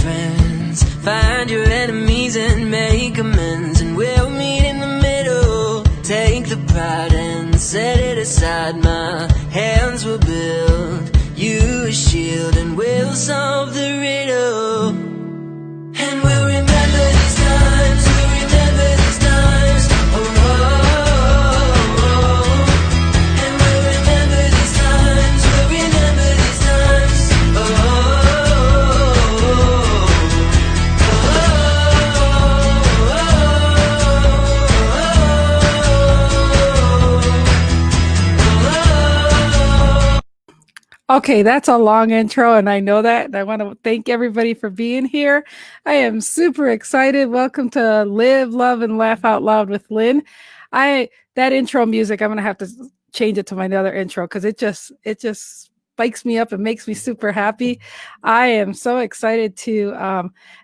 friends. Find your enemies and make amends, and we'll meet in the middle. Take the pride and set it aside. My hands will build you a shield, and we'll solve the riddle. And we'll remember these times, we'll remember these times. Oh, oh, oh, oh. And we'll remember these times, we'll remember these times. Oh, oh, oh, oh, oh, oh, oh. Okay, that's a long intro, and I know that. And I want to thank everybody for being here. I am super excited. Welcome to Live, Love, and Laugh Out Loud with Lynn. That intro music, I'm gonna have to change it to my other intro because it just spikes me up and makes me super happy. I am so excited to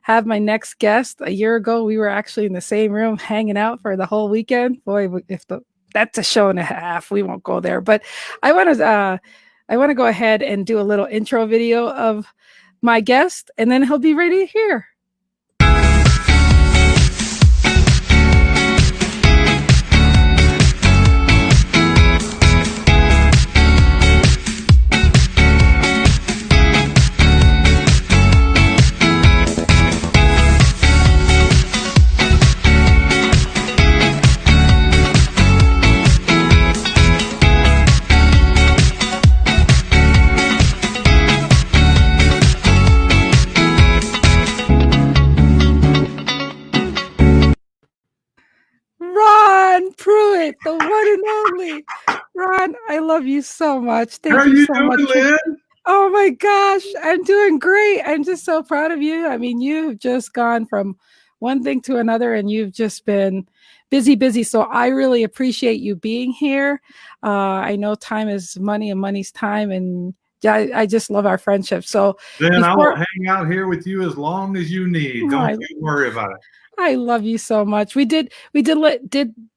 have my next guest. A year ago, we were actually in the same room hanging out for the whole weekend. Boy, that's a show and a half. We won't go there, but I want to go ahead and do a little intro video of my guest, and then he'll be ready to hear. Ron Pruett, the one and only. Ron, I love you so much. Thank How are you you so doing, much. Lynn? Oh my gosh, I'm doing great. I'm just so proud of you. I mean, you've just gone from one thing to another, and you've just been busy. So I really appreciate you being here. I know time is money and money's time, and I just love our friendship. So Then I will hang out here with you as long as you need. Don't you worry about it. I love you so much. We did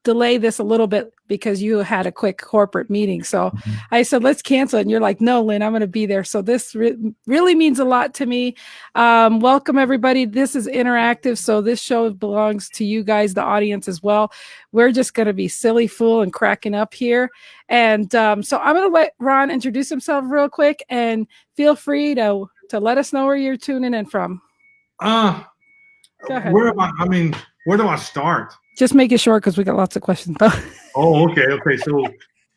delay this a little bit because you had a quick corporate meeting. So I said, let's cancel it. And you're like, no, Lynn, I'm going to be there. So this really means a lot to me. Welcome, everybody. This is interactive. So this show belongs to you guys, the audience as well. We're just going to be silly fool and cracking up here. And so I'm going to let Ron introduce himself real quick, and feel free to let us know where you're tuning in from. Go ahead. Where do I start? Just make it short because we got lots of questions. Oh, okay. So,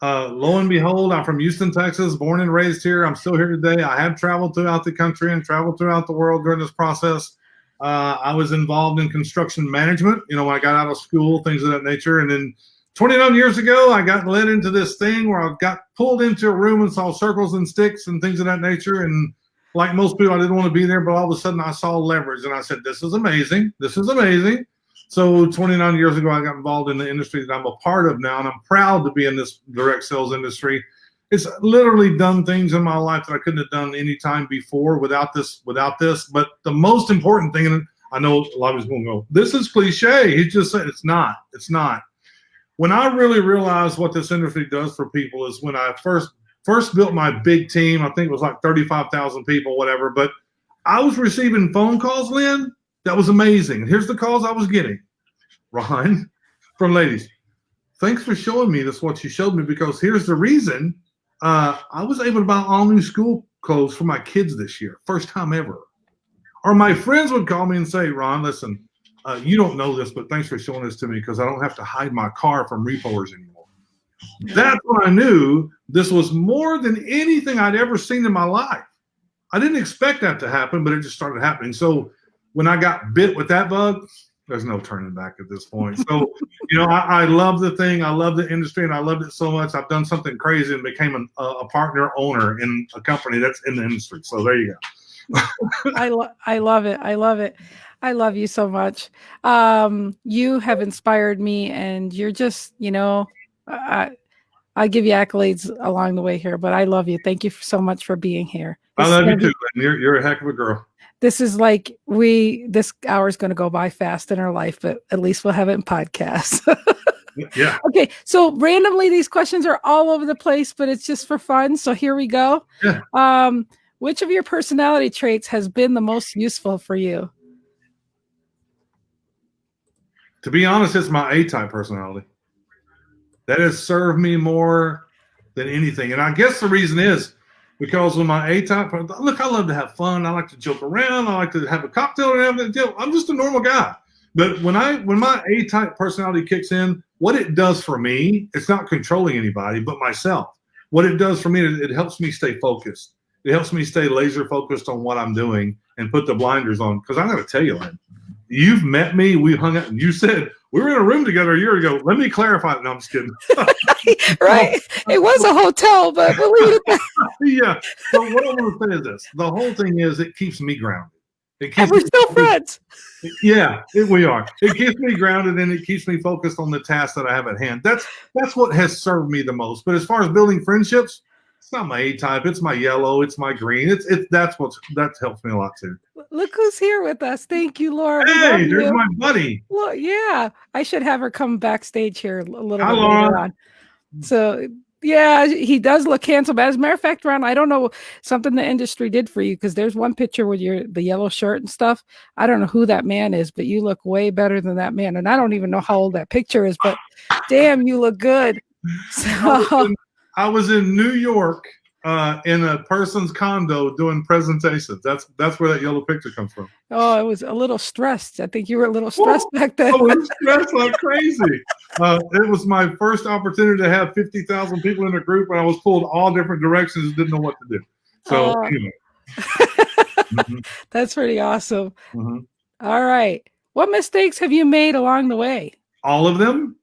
lo and behold, I'm from Houston, Texas, born and raised here. I'm still here today. I have traveled throughout the country and traveled throughout the world during this process. I was involved in construction management, when I got out of school, things of that nature. And then 29 years ago, I got led into this thing where I got pulled into a room and saw circles and sticks and things of that nature. And like most people, I didn't want to be there, but all of a sudden I saw leverage and I said, this is amazing. So 29 years ago, I got involved in the industry that I'm a part of now, and I'm proud to be in this direct sales industry. It's literally done things in my life that I couldn't have done any time before without this. But the most important thing, and I know a lot of us going to go, this is cliche. He just said it's not. When I really realized what this industry does for people is when I first built my big team. I think it was like 35,000 people, whatever. But I was receiving phone calls, Lynn. That was amazing. Here's the calls I was getting. Ron, from ladies. Thanks for showing me this, what you showed me, because here's the reason. I was able to buy all new school clothes for my kids this year. First time ever. Or my friends would call me and say, Ron, listen, you don't know this, but thanks for showing this to me because I don't have to hide my car from repoers anymore. That's when I knew this was more than anything I'd ever seen in my life. I didn't expect that to happen, but it just started happening. So when I got bit with that bug, there's no turning back at this point. So, I love the thing. I love the industry, and I loved it so much. I've done something crazy and became a partner owner in a company that's in the industry. So there you go. I love it. I love you so much. You have inspired me, and you're just, I give you accolades along the way here, but I love you. Thank you so much for being here. I love you too. You're a heck of a girl. This is like this hour is going to go by fast in our life, but at least we'll have it in podcasts. Yeah. Okay. So randomly, these questions are all over the place, but it's just for fun. So here we go. Yeah. Which of your personality traits has been the most useful for you? To be honest, it's my A-type personality. That has served me more than anything. And I guess the reason is because with my A-type, look, I love to have fun. I like to joke around. I like to have a cocktail and have a deal. I'm just a normal guy. But when my A-type personality kicks in, what it does for me, it's not controlling anybody but myself. What it does for me, it helps me stay focused. It helps me stay laser focused on what I'm doing and put the blinders on. Because I got to tell you, Lynn, you've met me. We hung out, and you said we were in a room together a year ago. Let me clarify. No, I'm just kidding. Right. It was a hotel, but we'll leave it at that. Yeah. So what I want to say is this: the whole thing is it keeps me grounded. It keeps And we're still friends. Yeah, we are. It keeps me grounded and it keeps me focused on the task that I have at hand. That's what has served me the most. But as far as building friendships, it's not my A-type. It's my yellow. It's my green. That helps me a lot too. Look who's here with us. Thank you, Laura. Hey, there's my buddy. Well, yeah, I should have her come backstage here a little Hi, bit Laura. later on. So, yeah, he does look handsome. As a matter of fact, Ron, I don't know something the industry did for you because there's one picture with the yellow shirt and stuff. I don't know who that man is, but you look way better than that man. And I don't even know how old that picture is, but damn, you look good. So I was in New York in a person's condo doing presentations. That's where that yellow picture comes from. Oh, I was a little stressed. I think you were a little stressed back then. I was stressed like crazy. It was my first opportunity to have 50,000 people in a group, and I was pulled all different directions and didn't know what to do. So, anyway. That's pretty awesome. Mm-hmm. All right. What mistakes have you made along the way? All of them?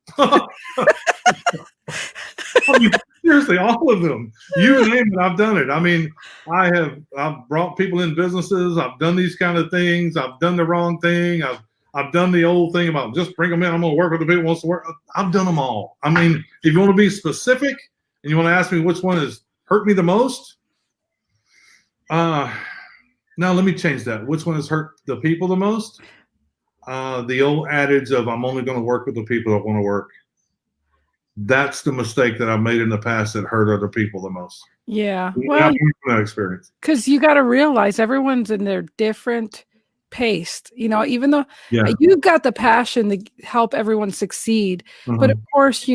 I mean, seriously, all of them. You name it, I've done it. I mean, I've brought people in businesses. I've done these kind of things. I've done the wrong thing. I've done the old thing about just bring them in. I'm going to work with the people who wants to work. I've done them all. I mean, if you want to be specific and you want to ask me which one has hurt me the most, now let me change that. Which one has hurt the people the most? The old adage of I'm only going to work with the people that want to work. That's the mistake that I've made in the past that hurt other people the most. Yeah. Well, that experience. Because you got to realize everyone's in their different pace, even though you've got the passion to help everyone succeed. Mm-hmm. But of course,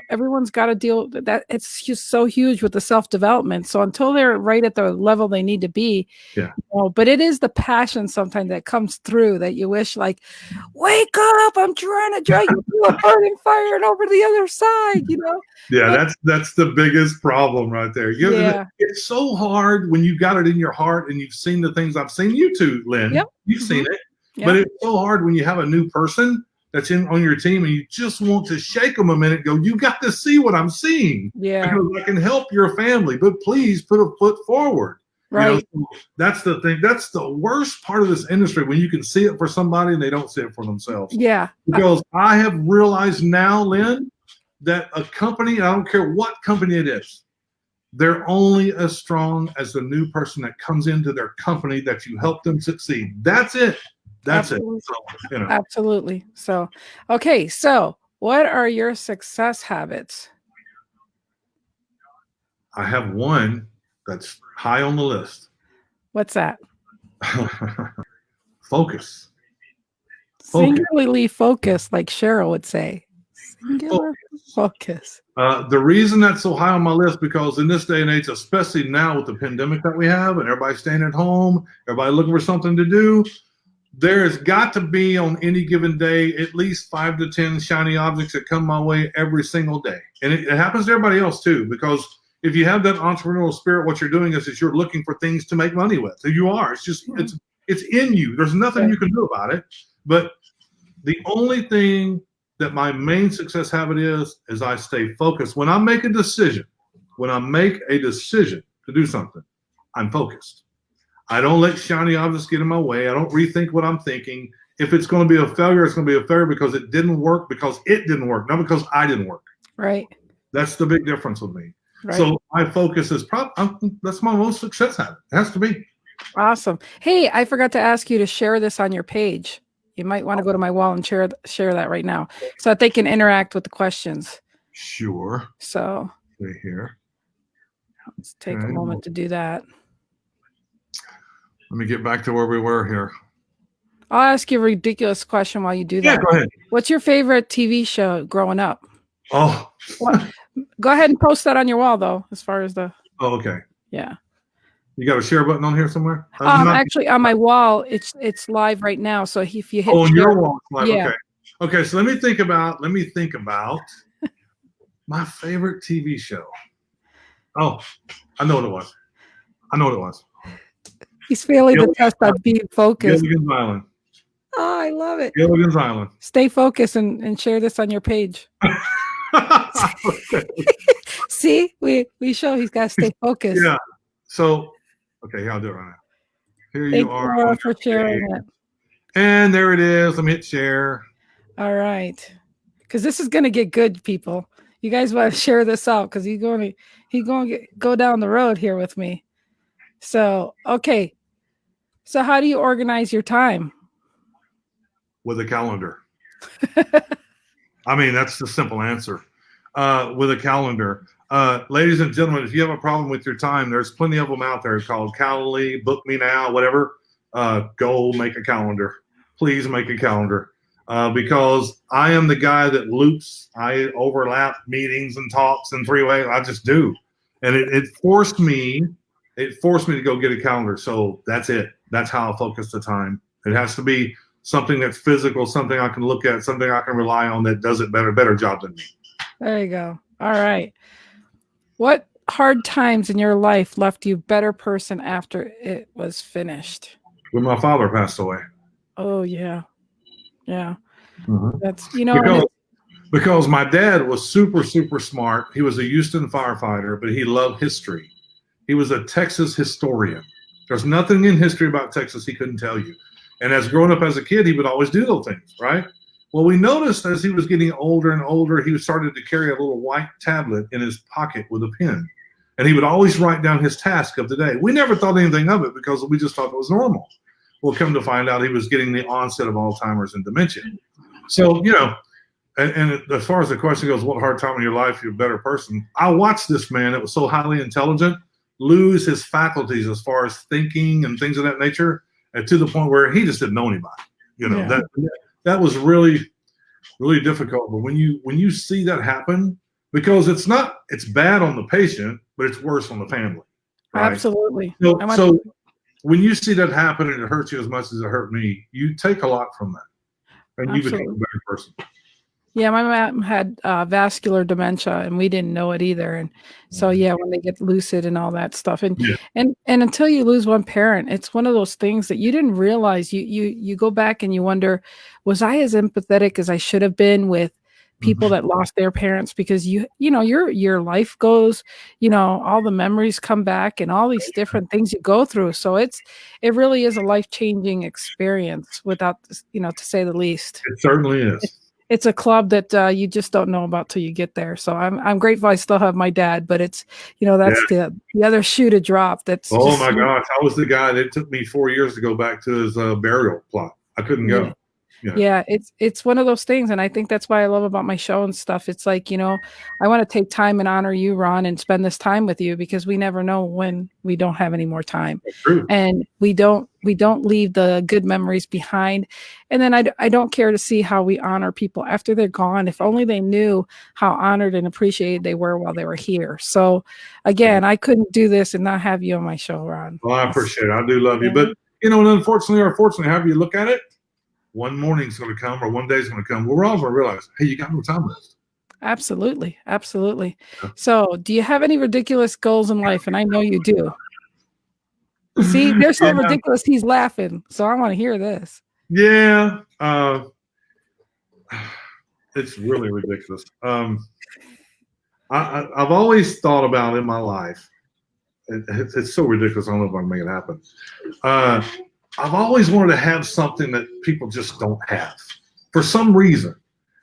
everyone's got to deal with that. It's just so huge with the self-development. So until they're right at the level they need to be, but it is the passion sometimes that comes through that you wish like, wake up, I'm trying to drag you through a burning fire and over the other side, Yeah, but that's the biggest problem right there. It's so hard when you got it in your heart and you've seen the things I've seen. You too, Lynn. Yep. You've seen it. Yep. But it's so hard when you have a new person that's on your team and you just want to shake them a minute, go, you got to see what I'm seeing. Yeah. Because I can help your family, but please put a foot forward. Right. That's the thing. That's the worst part of this industry when you can see it for somebody and they don't see it for themselves. Yeah. Because I have realized now, Lynn, that a company, I don't care what company it is, they're only as strong as the new person that comes into their company that you help them succeed. That's it. That's Absolutely. it. So, Absolutely. So, okay. So what are your success habits? I have one that's high on the list. What's that? Focus. Singularly focus, like Cheryl would say. Singular focus. The reason that's so high on my list, because in this day and age, especially now with the pandemic that we have and everybody staying at home, everybody looking for something to do, there has got to be on any given day at least 5 to 10 shiny objects that come my way every single day. And it happens to everybody else too, because if you have that entrepreneurial spirit, what you're doing is you're looking for things to make money with. So you are. It's just it's in you. There's nothing you can do about it. But the only thing that my main success habit is I stay focused. When I make a decision to do something, I'm focused. I don't let shiny objects get in my way. I don't rethink what I'm thinking. If it's going to be a failure, it's going to be a failure because it didn't work, not because I didn't work. Right. That's the big difference with me. Right. So my focus is that's my most success habit. It has to be. Awesome. Hey, I forgot to ask you to share this on your page. You might want to go to my wall and share that right now so that they can interact with the questions. Sure. So right here. Let's take a moment to do that. Let me get back to where we were here. I'll ask you a ridiculous question while you do that. Yeah, go ahead. What's your favorite TV show growing up? Oh, Go ahead and post that on your wall, though, as far as the, okay. yeah. You got a share button on here somewhere? Actually, on my wall, it's live right now. So if you hit on share, your wall, it's live. yeah. Okay. Okay, so let me think about my favorite TV show. Oh, I know what it was. He's failing the test on being focused. Gilligan's Island. Oh, I love it. Gilligan's Island. Stay focused and share this on your page. Okay. See, we show he's got to stay focused. Yeah. So, okay, here, I'll do it right now. Here Thank you are. for sharing it. And there it is. Let me hit share. All right. Because this is going to get good, people. You guys want to share this out because he's going to go down the road here with me. So, okay. So how do you organize your time? With a calendar. I mean, that's the simple answer. With a calendar. Ladies and gentlemen, if you have a problem with your time, there's plenty of them out there called Calendly, Book Me Now, whatever. Go make a calendar. Please make a calendar. Because I am the guy that loops. I overlap meetings and talks in 3 ways. I just do. And it forced me to go get a calendar. So that's it. That's how I focus the time. It has to be something that's physical, something I can look at, something I can rely on that does it better job than me. There you go. All right. What hard times in your life left you a better person after it was finished? When my father passed away. Oh, yeah. Yeah. Mm-hmm. That's, because my dad was super, super smart. He was a Houston firefighter, but he loved history. He was a Texas historian. There's nothing in history about Texas he couldn't tell you. And as growing up as a kid, he would always do those things, right? Well, we noticed as he was getting older and older, he started to carry a little white tablet in his pocket with a pen. And he would always write down his task of the day. We never thought anything of it because we just thought it was normal. Well, come to find out he was getting the onset of Alzheimer's and dementia. So, and as far as the question goes, what hard time in your life, you're a better person. I watched this man that was so highly intelligent lose his faculties as far as thinking and things of that nature, and to the point where he just didn't know anybody. That was really, really difficult. But when you see that happen, because it's bad on the patient, but it's worse on the family. Right? Absolutely. So when you see that happen and it hurts you as much as it hurt me, you take a lot from that, and you become a better person. Yeah, my mom had vascular dementia, and we didn't know it either. And so, when they get lucid and all that stuff, and until you lose one parent, it's one of those things that you didn't realize. You go back and you wonder, was I as empathetic as I should have been with people that lost their parents? Because your life goes, all the memories come back and all these different things you go through. So it really is a life-changing experience, without to say the least. It certainly is. It's a club that you just don't know about till you get there. So I'm grateful I still have my dad, but it's, that's the other shoe to drop. That's my gosh. I was the guy that took me 4 years to go back to his burial plot. I couldn't go. Yeah, it's one of those things, and I think that's why I love about my show and stuff. It's like, I want to take time and honor you, Ron, and spend this time with you, because we never know when we don't have any more time. And we don't leave the good memories behind. And then I don't care to see how we honor people after they're gone. If only they knew how honored and appreciated they were while they were here. So again, I couldn't do this and not have you on my show, Ron. Well, I appreciate it. I do love you. But, and unfortunately or fortunately, however you look at it, one morning's going to come, or one day's going to come. We're all going to realize, hey, you got no time left. Absolutely. Absolutely. So do you have any ridiculous goals in life? And I know you do. See, they're so ridiculous. He's laughing. So I want to hear this. Yeah. It's really ridiculous. I've always thought about in my life, it's so ridiculous. I don't know if I can make it happen. I've always wanted to have something that people just don't have for some reason.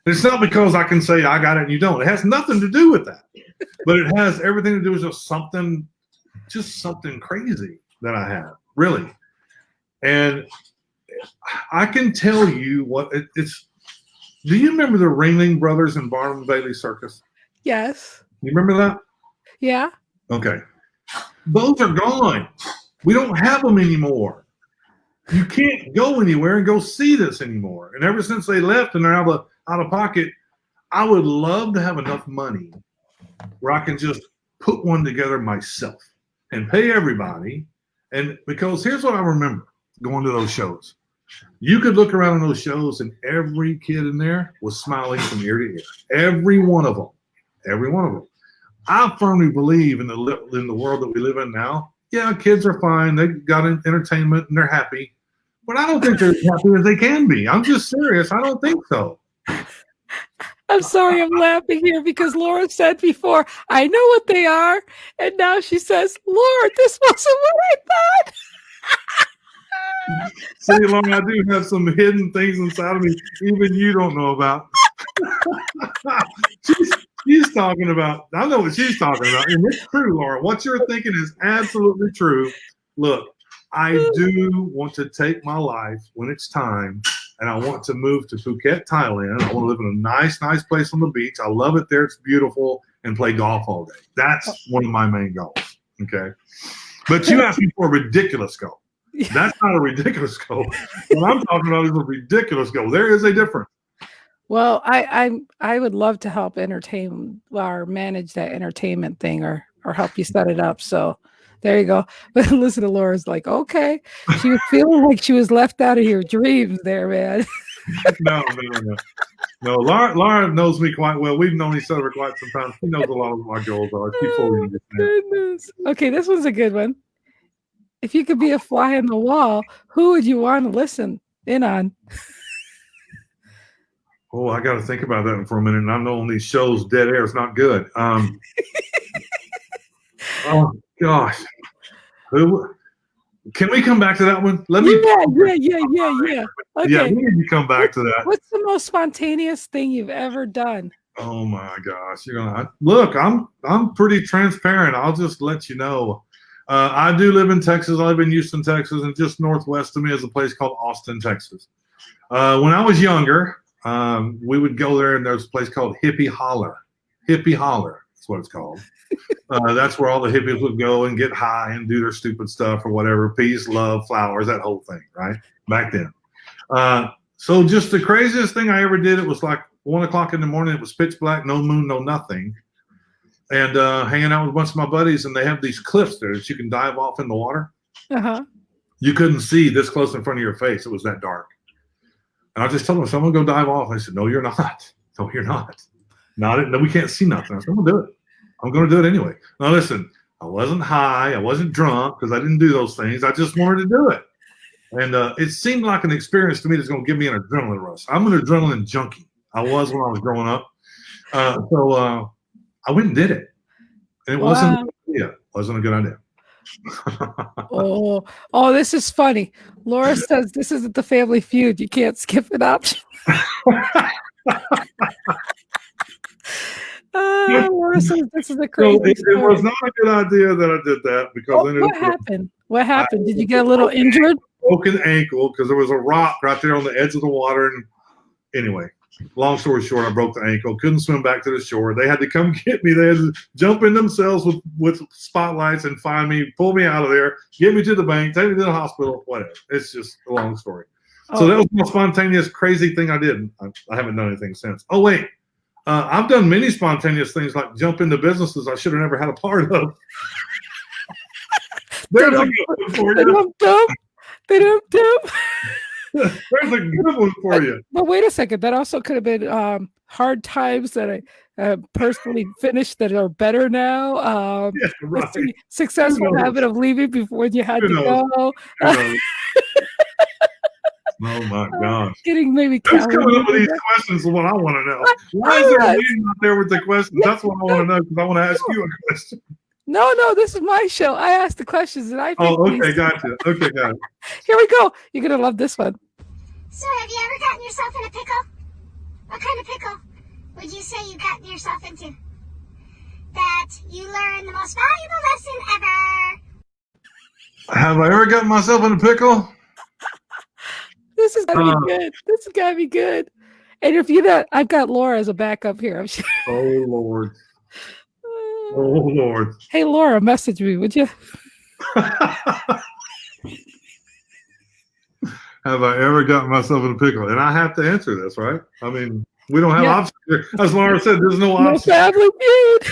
And it's not because I can say I got it and you don't. It has nothing to do with that. But it has everything to do with just something crazy that I have, really. And I can tell you what it's. Do you remember the Ringling Brothers and Barnum Bailey Circus? Yes. You remember that? Yeah. Okay. Those are gone. We don't have them anymore. You can't go anywhere and go see this anymore. And ever since they left and they're out of pocket, I would love to have enough money where I can just put one together myself and pay everybody. And because here's what I remember going to those shows. You could look around in those shows and every kid in there was smiling from ear to ear. Every one of them. Every one of them. I firmly believe in the world that we live in now. Yeah, kids are fine. They got entertainment and they're happy. But I don't think they're as happy as they can be. I'm just serious. I don't think so. I'm sorry, I'm laughing here because Laura said before, I know what they are. And now she says, Lord, this wasn't what I thought. See, Laura, I do have some hidden things inside of me even you don't know about. she's talking about, I know what she's talking about. And it's true, Laura. What you're thinking is absolutely true. Look, I do want to take my life when it's time, and I want to move to Phuket, Thailand. I want to live in a nice place on the beach. I love it there. It's beautiful, and play golf all day. That's one of my main goals. Okay. But you asked me for a ridiculous goal. That's not a ridiculous goal. What I'm talking about is a ridiculous goal. There is a difference. Well, I would love to help entertain or manage that entertainment thing or help you set it up. So there you go. But listen to Laura's like, okay. She was feeling like she was left out of your dreams there, man. No. Laura knows me quite well. We've known each other for quite some time. She knows a lot of what my goals are. She fully understands. Goodness. Okay, this one's a good one. If you could be a fly on the wall, who would you want to listen in on? Oh, I got to think about that for a minute. And I know on these shows, dead air is not good. Oh gosh, can we come back to that one? Yeah. Okay. Yeah, we need to come back to that. What's the most spontaneous thing you've ever done? Oh my gosh, look. I'm pretty transparent. I'll just let you know. I do live in Texas. I live in Houston, Texas, and just northwest of me is a place called Austin, Texas. When I was younger, we would go there, and there's a place called Hippie Holler. Hippie Holler, that's what it's called. That's where all the hippies would go and get high and do their stupid stuff or whatever. Peace, love, flowers, that whole thing, right? Back then. So just the craziest thing I ever did, it was like 1 o'clock in the morning. It was pitch black, no moon, no nothing. And hanging out with a bunch of my buddies, and they have these cliffs there that you can dive off in the water. Uh-huh. You couldn't see this close in front of your face. It was that dark. And I just told them, so I'm going to go dive off. I said, no, you're not. No, you're not. No, we can't see nothing. I said, I'm going to do it. I'm going to do it anyway. Now, listen, I wasn't high. I wasn't drunk because I didn't do those things. I just wanted to do it. And it seemed like an experience to me that's going to give me an adrenaline rush. I'm an adrenaline junkie. I was when I was growing up. So I went and did it. And it wasn't a good idea. It wasn't a good idea. Oh, this is funny. Laura says this isn't the Family Feud. You can't skip it up. Laura says this is a crazy it was not a good idea that I did that because what happened? What happened? Did you get a little injured? Broken ankle because there was a rock right there on the edge of the water. And anyway, long story short, I broke the ankle. Couldn't swim back to the shore. They had to come get me. They had to jump in themselves with spotlights and find me, pull me out of there, get me to the bank, take me to the hospital, whatever. It's just a long story. So that was the most spontaneous, crazy thing I did. I haven't done anything since. Oh, wait. I've done many spontaneous things like jump into businesses I should have never had a part of. There's a good one for you. There's a good one for you. But wait a second. That also could have been hard times that I personally finished that are better now. Yeah, right. Successful habit of leaving before you had to go. Oh my gosh! Getting maybe who's coming up with these questions is what I want to know. Why is there a lady out there with the questions? That's what I want to know because I want to ask you a question. No, this is my show. I ask the questions and I. Oh, okay, gotcha. Okay, got it. Here we go. You're gonna love this one. So, have you ever gotten yourself in a pickle? What kind of pickle would you say you got yourself into? That you learned the most valuable lesson ever. Have I ever gotten myself in a pickle? This is gonna be good. This is gonna be good. And if you don't, I've got Laura as a backup here. I'm sure. Oh Lord. Oh Lord. Hey Laura, message me, would you? have I ever gotten myself in a pickle? And I have to answer this, right? I mean, we don't have options here. As Laura said, there's no No option. family feud.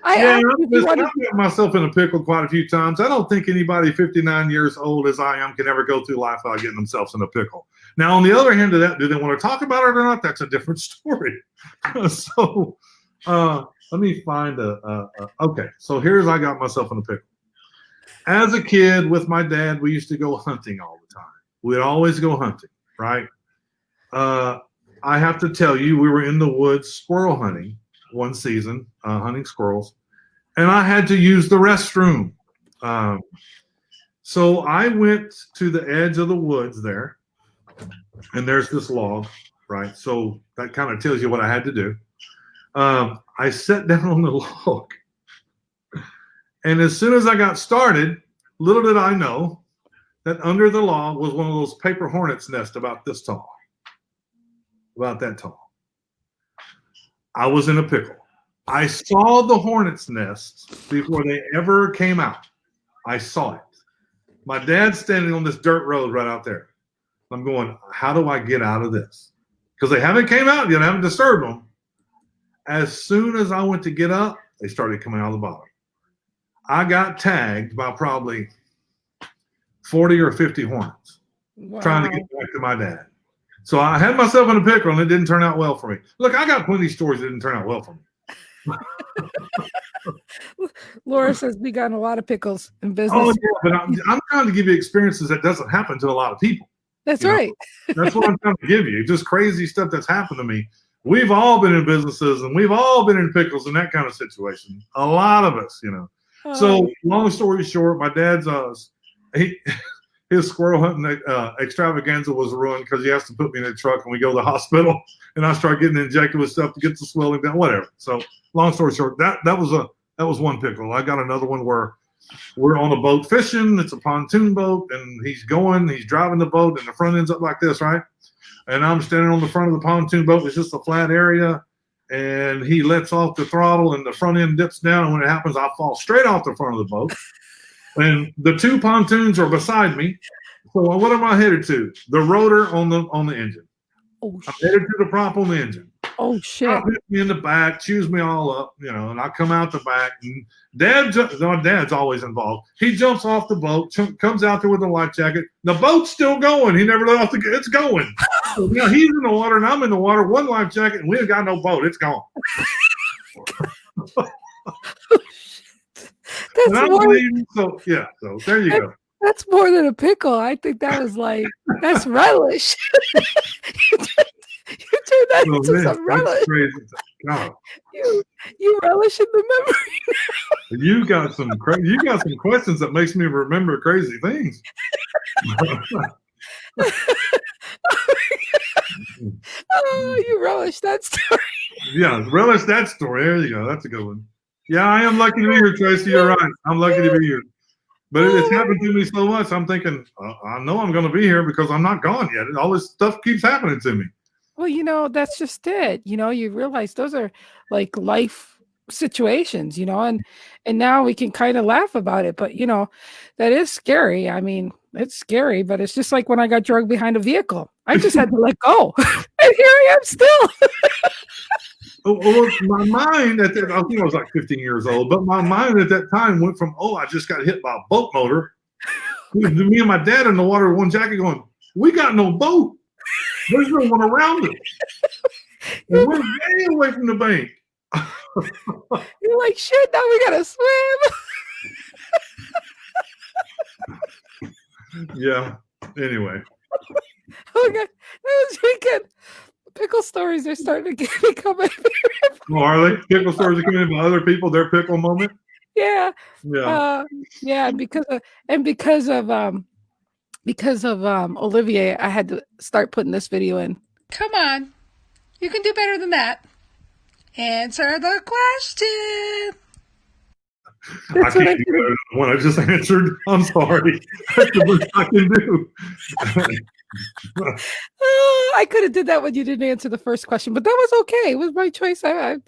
I Yeah, asked if you I've wanted. got myself in a pickle quite a few times. I don't think anybody 59 years old as I am can ever go through life without getting themselves in a pickle. Now, on the other hand of that, do they want to talk about it or not? That's a different story. So let me find okay. So here's I got myself in a pickle. As a kid with my dad, we used to go hunting all the time. We'd always go hunting, right? I have to tell you, we were in the woods squirrel hunting one season, hunting squirrels, and I had to use the restroom. So I went to the edge of the woods there, and there's this log, right? So that kind of tells you what I had to do. I sat down on the log, and as soon as I got started, little did I know that under the log was one of those paper hornets' nest about this tall, about that tall. I was in a pickle. I saw the hornet's nests before they ever came out. I saw it. My dad's standing on this dirt road right out there. I'm going, how do I get out of this? Because they haven't came out yet. I haven't disturbed them. As soon as I went to get up, they started coming out of the bottom. I got tagged by probably 40 or 50 hornets trying to get back to my dad. So I had myself in a pickle, and it didn't turn out well for me. Look, I got plenty of stories that didn't turn out well for me. Laura says we got in a lot of pickles in business. Oh, yeah, but I'm trying to give you experiences that doesn't happen to a lot of people. That's right. That's what I'm trying to give you. Just crazy stuff that's happened to me. We've all been in businesses, and we've all been in pickles in that kind of situation. A lot of us, So long story short, my dad's his squirrel hunting extravaganza was ruined because he has to put me in a truck and we go to the hospital, and I start getting injected with stuff to get the swelling down, whatever. So long story short, that was one pickle. I got another one where we're on a boat fishing. It's a pontoon boat, and he's driving the boat, and the front end's up like this, right? And I'm standing on the front of the pontoon boat. It's just a flat area, and he lets off the throttle, and the front end dips down, and when it happens, I fall straight off the front of the boat. And the two pontoons are beside me. So what am I headed to? The rotor on the engine. I'm headed to the prop on the engine. Oh shit! Hits me in the back, chews me all up, and I come out the back. And Dad's always involved. He jumps off the boat, comes out there with a life jacket. The boat's still going. He never let off it's going. So, he's in the water and I'm in the water. One life jacket, and we ain't got no boat. It's gone. So there you go. That's more than a pickle. I think that was that's relish. You turned that into some relish. God. You relish in the memory. You got some questions that makes me remember crazy things. Oh, you relish that story. Yeah, relish that story. There you go. That's a good one. Yeah, I am lucky to be here, Tracy. You're right. I'm lucky to be here. But it's happened to me so much, I'm thinking, I know I'm going to be here because I'm not gone yet. All this stuff keeps happening to me. Well, that's just it. You realize those are like life situations, and now we can kind of laugh about it. But, that is scary. I mean, it's scary, but it's just like when I got drugged behind a vehicle. I just had to let go. And here I am still. Well, my mind I think I was like 15 years old, but my mind at that time went from, I just got hit by a boat motor, to me and my dad in the water with one jacket going, we got no boat. There's no one around us. And we're way away from the bank. You're like, shit, now we got to swim. Yeah. Anyway. Okay. That was weekend. Pickle stories are starting to become my favorite. Oh, are they? Pickle stories are coming in by other people, their pickle moment? Yeah. Yeah. Because of Olivier, I had to start putting this video in. Come on. You can do better than that. Answer the question. I can't do better than the one I just answered. I'm sorry. That's the best I can do. I could have did that when you didn't answer the first question, but that was okay. It was my choice. We can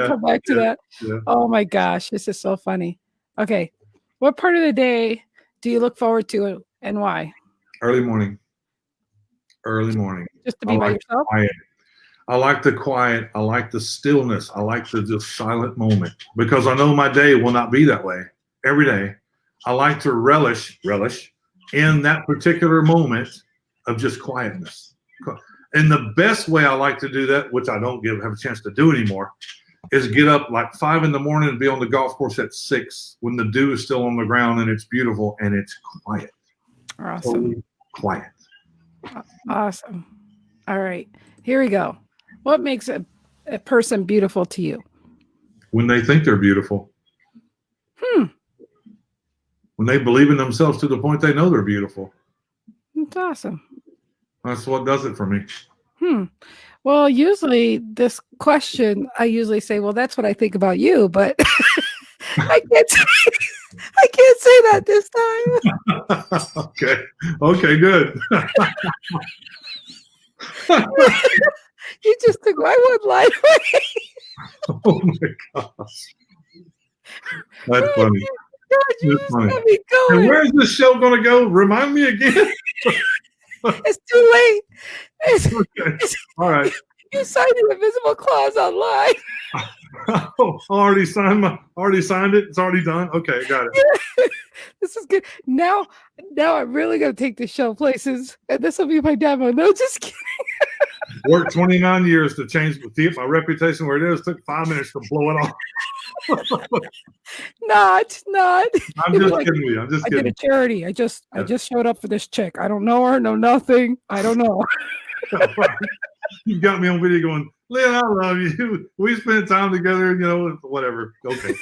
come back to that. Yeah. Oh my gosh, this is so funny. Okay, what part of the day do you look forward to And why? Early morning. Early morning. Just to be by yourself? Quiet. I like the quiet. I like the stillness. I like the just silent moment because I know my day will not be that way every day. I like to relish in that particular moment of just quietness. And the best way I like to do that, which I don't have a chance to do anymore, is get up like 5 in the morning and be on the golf course at 6 when the dew is still on the ground and it's beautiful and it's quiet. Awesome. Totally quiet. Awesome. All right, here we go. What makes a person beautiful to you? When they think they're beautiful. When they believe in themselves to the point they know they're beautiful. That's awesome. That's what does it for me. Well, usually this question, I usually say, well, that's what I think about you, but I can't say that this time. Okay, good. You just took my one line away. Oh my gosh. That's funny. God, you just got me going. And where's this show going to go? Remind me again. It's too late. Okay. All right. You signed an invisible clause online. Already signed it. It's already done. Okay, got it. This is good. Now I'm really gonna take this show places, and this will be my demo. No, just kidding. Worked 29 years to get my reputation where it is. Took 5 minutes to blow it off. Not. I'm just kidding you. I'm just I did kidding. a charity. I just showed up for this chick. I don't know her, know nothing. I don't know. You got me on video going, Lynn, I love you. We spent time together, whatever. Okay.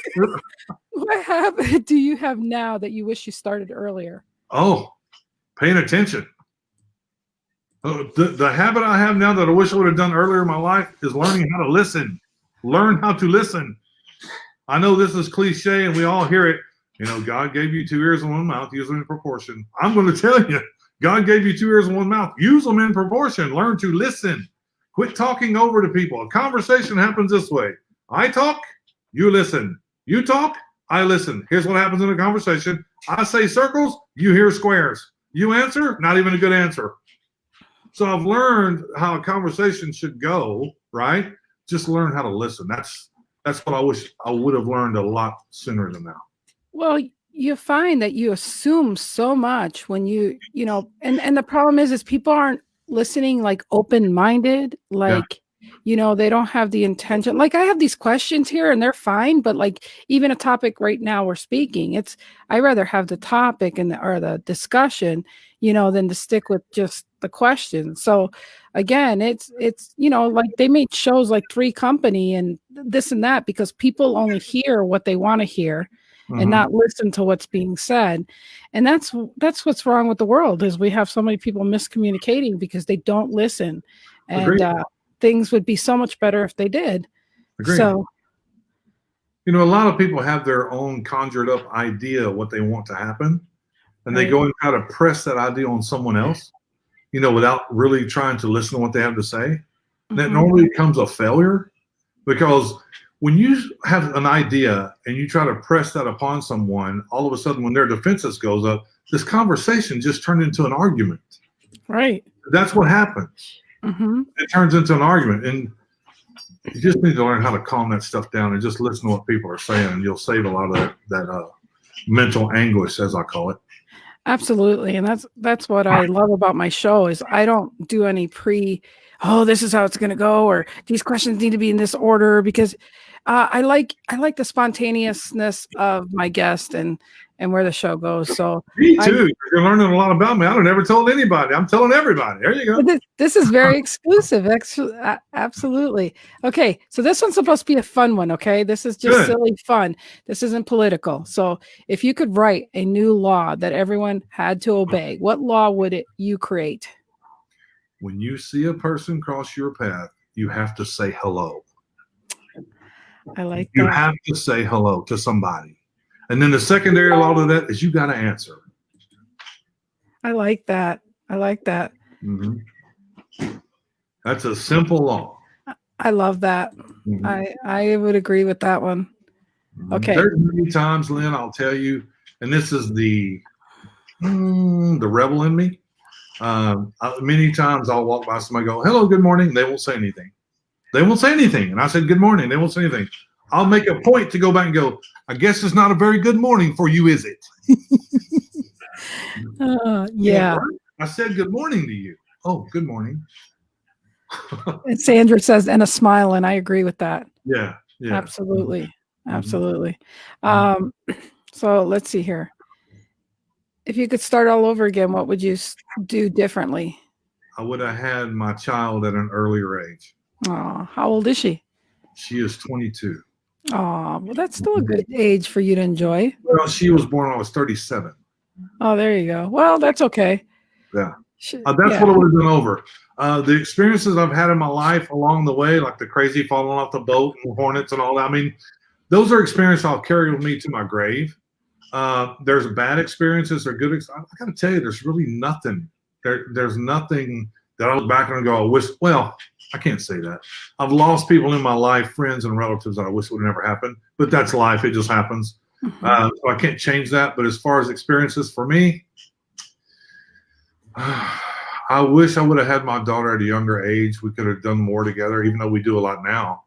What habit do you have now that you wish you started earlier? Oh, paying attention. The habit I have now that I wish I would have done earlier in my life is learning how to listen. Learn how to listen. I know this is cliche and we all hear it. God gave you 2 ears and 1 mouth. Use them in proportion. I'm going to tell you, God gave you 2 ears and 1 mouth. Use them in proportion. Learn to listen. Quit talking over to people. A conversation happens this way. I talk, you listen. You talk, I listen. Here's what happens in a conversation. I say circles, you hear squares. You answer, not even a good answer. So I've learned how a conversation should go, right? Just learn how to listen. That's what I wish I would have learned a lot sooner than now. Well, you find that you assume so much when and the problem is people aren't listening like open-minded, like, they don't have the intention. Like I have these questions here and they're fine, but like even a topic right now we're speaking, I rather have the topic or the discussion, than to stick with just the question. So again, it's like they made shows like Three Company and this and that because people only hear what they want to hear. And not listen to what's being said. And that's what's wrong with the world is we have so many people miscommunicating because they don't listen. And things would be so much better if they did. Agreed. So, a lot of people have their own conjured up idea of what they want to happen. And they go and try to press that idea on someone else, without really trying to listen to what they have to say. And that normally becomes a failure because when you have an idea and you try to press that upon someone, all of a sudden when their defenses goes up, this conversation just turned into an argument. Right. That's what happens. It turns into an argument. And you just need to learn how to calm that stuff down and just listen to what people are saying. And you'll save a lot of that mental anguish, as I call it. Absolutely. And that's what I love about my show is I don't do any this is how it's going to go, or these questions need to be in this order because I like the spontaneousness of my guest and where the show goes. So me too. You're learning a lot about me. I've never told anybody. I'm telling everybody. There you go. This is very exclusive. Absolutely. Okay. So this one's supposed to be a fun one. Okay. This is just silly fun. This isn't political. So if you could write a new law that everyone had to obey, what law would you create? When you see a person cross your path, you have to say hello. I like that. You have to say hello to somebody. And then the secondary law to that is you got to answer. I like that. That's a simple law. I love that. I would agree with that one. Okay. There's many times, Lynn, I'll tell you, and this is the the rebel in me. Many times I'll walk by somebody, go, hello, good morning. They won't say anything. They won't say anything. And I said, good morning. They won't say anything. I'll make a point to go back and go, I guess it's not a very good morning for you, is it? Yeah. I said good morning to you. Oh, good morning. And Sandra says, and a smile, and I agree with that. Yeah. Absolutely. Mm-hmm. Absolutely. So let's see here. If you could start all over again, what would you do differently? I would have had my child at an earlier age. Oh, how old is she? She is 22. Oh, well, that's still a good age for you to enjoy. Well, she was born when I was 37. Oh, there you go. Well, that's okay. Yeah. That's what I would have done over. The experiences I've had in my life along the way, like the crazy falling off the boat and hornets and all that, I mean, those are experiences I'll carry with me to my grave. There's bad experiences or good experiences. I got to tell you, there's really nothing. There's nothing that I look back and go, I wish, well, I can't say that. I've lost people in my life, friends and relatives that I wish would never happen, but that's life. It just happens. So I can't change that. But as far as experiences for me, I wish I would have had my daughter at a younger age. We could have done more together, even though we do a lot now.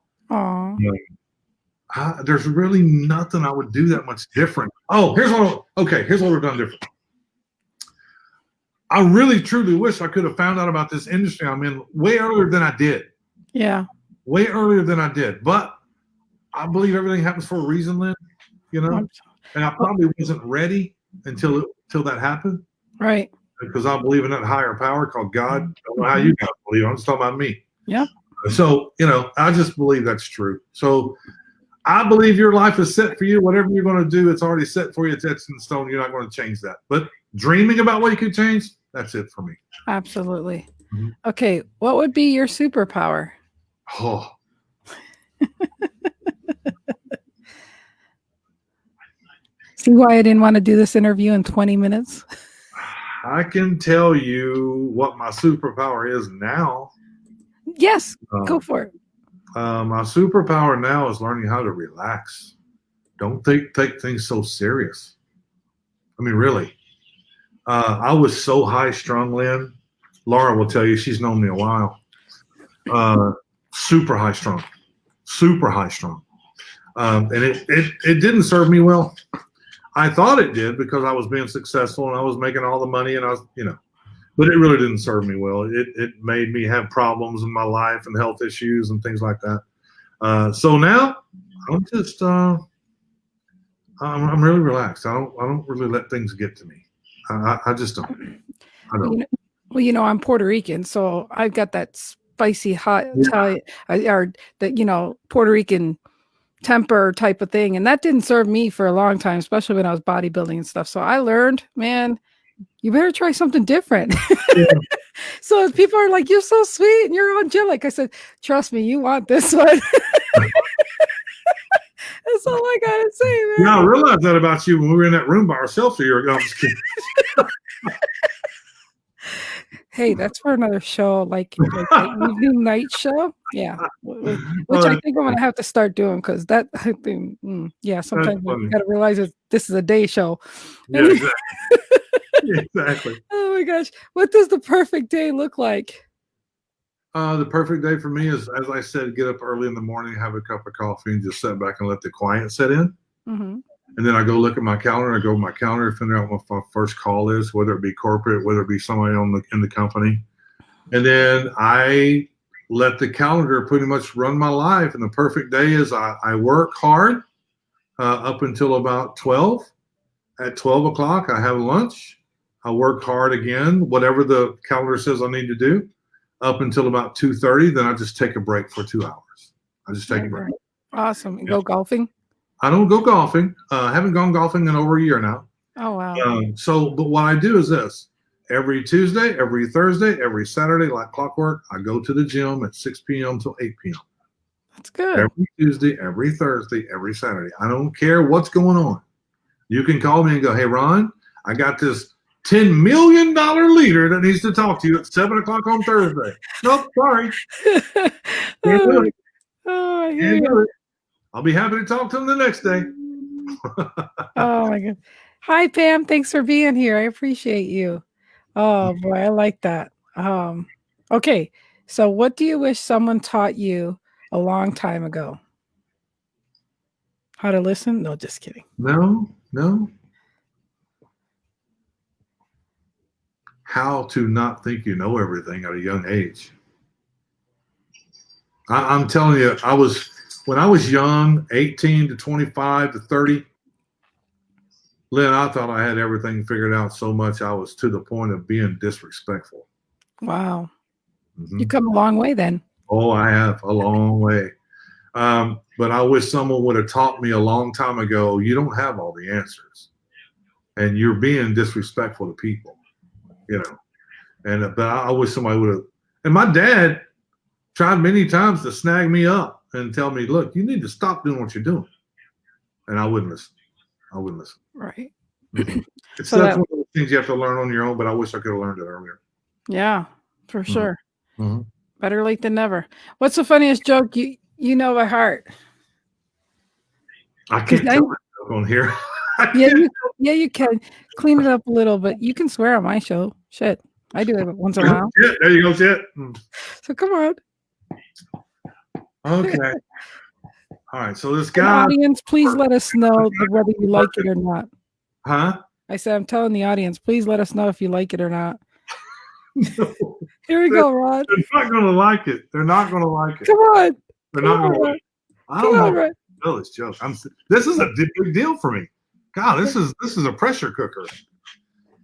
There's really nothing I would do that much different. Oh, here's what we've done different. I really truly wish I could have found out about this industry I'm in way earlier than I did. Yeah. Way earlier than I did. But I believe everything happens for a reason, Lynn, you know? And I probably wasn't ready until that happened. Right. Because I believe in that higher power called God. I don't know how you guys believe. I'm just talking about me. Yeah. So, I just believe that's true. So I believe your life is set for you. Whatever you're going to do, it's already set for you. It's etched in stone. You're not going to change that. But dreaming about what you could change, that's it for me. Absolutely. Okay. What would be your superpower? Oh. See why I didn't want to do this interview in 20 minutes? I can tell you what my superpower is now. Yes. Go for it. My superpower now is learning how to relax. Don't take things so serious. I mean, really. I was so high strung, Lynn. Laura will tell you, she's known me a while. Super high strung. And it didn't serve me well. I thought it did because I was being successful and I was making all the money and I was, but it really didn't serve me well. It made me have problems in my life and health issues and things like that. So now I'm just, I'm really relaxed. I don't really let things get to me. I just don't. I don't. Well, I'm Puerto Rican, so I've got that spicy hot Italian, or the Puerto Rican temper type of thing, and that didn't serve me for a long time, especially when I was bodybuilding and stuff. So I learned, man, you better try something different. Yeah. So people are like, you're so sweet and you're angelic. I said, trust me, you want this one. That's all I gotta say, man. Yeah, I realized that about you when we were in that room by ourselves a year ago. I'm just kidding. Hey, that's for another show, like the evening night show. Yeah, which I think I'm gonna have to start doing because that I think, sometimes you gotta realize that this is a day show. Yeah, exactly. Exactly. Oh my gosh, what does the perfect day look like? The perfect day for me is, as I said, get up early in the morning, have a cup of coffee, and just sit back and let the quiet set in. Mm-hmm. And then I go look at my calendar. I go to my calendar to figure out what my first call is, whether it be corporate, whether it be somebody in the company. And then I let the calendar pretty much run my life. And the perfect day is I work hard up until about 12. At 12 o'clock, I have lunch. I work hard again, whatever the calendar says I need to do, up until about 2:30. Then I just take a break for 2 hours. I just take a break. Awesome. And go golfing? I don't go golfing. I haven't gone golfing in over a year now. Oh, wow. But what I do is this. Every Tuesday, every Thursday, every Saturday, like clockwork, I go to the gym at 6 p.m. till 8 p.m. That's good. Every Tuesday, every Thursday, every Saturday. I don't care what's going on. You can call me and go, hey, Ron, I got this $10 million leader that needs to talk to you at 7 o'clock on Thursday. Nope, sorry. Can't do it. Oh, I hear you. I'll be happy to talk to him the next day. Oh, my God. Hi, Pam. Thanks for being here. I appreciate you. Oh boy, I like that. Okay. So what do you wish someone taught you a long time ago? How to listen? No, just kidding. No. How to not think you know everything at a young age. I'm telling you, when I was young, 18 to 25 to 30, Lynn, I thought I had everything figured out so much I was to the point of being disrespectful. Wow. Mm-hmm. You come a long way then. Oh, I have a long way. But I wish someone would have taught me a long time ago, you don't have all the answers. And you're being disrespectful to people, you know. And but I wish somebody would have. And my dad tried many times to snag me up and tell me, look, you need to stop doing what you're doing. And I wouldn't listen. Right. It's So that's one of the things you have to learn on your own, but I wish I could have learned it earlier. Yeah, for sure. Mm-hmm. Better late than never. What's the funniest joke you know by heart? I can't tell that joke on here. You can clean it up a little, but you can swear on my show. Shit, I do it once in a while. Shit, there you go, shit. So come on. Okay. All right. So this And guy. audience, please let us know whether you like it or not. Huh? I said, I'm telling the audience, please let us know if you like it or not. Here we go, Ron. They're not going to like it. They're not going to like it. Come on. They're not going to like it. I don't know. No, this joke. This is a big deal for me. God, this is a pressure cooker.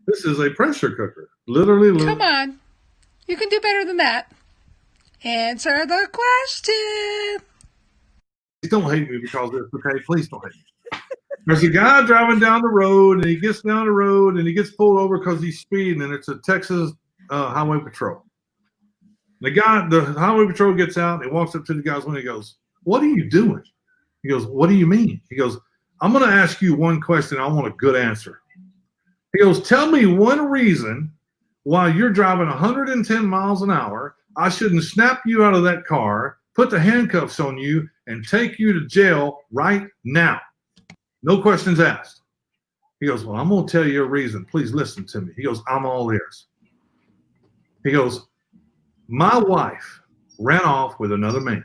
This is a pressure cooker. Literally. Come on. You can do better than that. Answer the question. Please don't hate me because it's okay. Please don't hate me. There's a guy driving down the road, and he gets down the road, and he gets pulled over because he's speeding, and it's a Texas highway patrol. The highway patrol gets out, and he walks up to the guy's window. He goes, "What are you doing?" He goes, "What do you mean?" He goes, "I'm going to ask you one question. I want a good answer." He goes, "Tell me one reason why you're driving 110 miles an hour. I shouldn't snap you out of that car, put the handcuffs on you, and take you to jail right now. No questions asked." He goes, "Well, I'm going to tell you a reason. Please listen to me." He goes, "I'm all ears." He goes, "My wife ran off with another man.